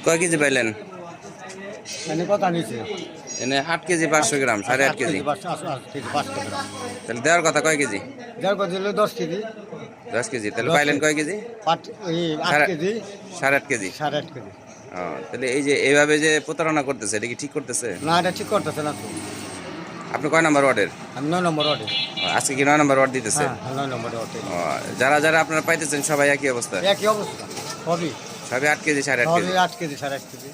কয় কেজি পাইলেন? কথা নিচে এনে 8 কেজি 500 গ্রাম, 8.5 কেজি। 500 গ্রাম। তাহলে দেওয়ার কথা কয় কেজি? যার কথা হলো 10 কেজি। 10 কেজি। তাহলে 10 পাইলেন কেজি। কয় কেজি? 8 কেজি। 8.5 কেজি। 8.5 কেজি। ও, তাহলে এই যে এইভাবে যে প্রতারণা করতেছে, এটা কি ঠিক করতেছে? না, এটা ঠিক করতেছে না তো। আপনি কয় নাম্বার ওয়ার্ডের? আমি 9 নম্বর ওয়ার্ডে। আজকে কি 9 নাম্বার ওয়ার্ড দিতেছে? হ্যাঁ, 9 নম্বর ওয়ার্ডে। যারা যারা আপনারা পাইতেছেন সবাই একই অবস্থা? একই অবস্থা। সবই সবই 8 কেজি 8.5 সবই কেজি। 8 KG, 8.5 KG.